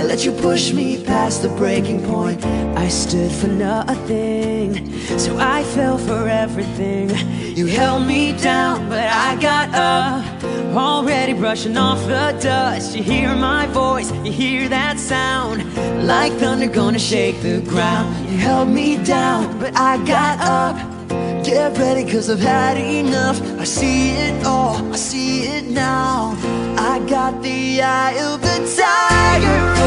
I let you push me past the breaking point. I stood for nothing, so I fell for everything. You held me down, but I got up, already brushing off the dust. You hear my voice, you hear that sound, like thunder gonna shake the ground. You held me down, but I got up. Get ready, cause I've had enough. I see it all, I see it now. I got the eye of the tiger.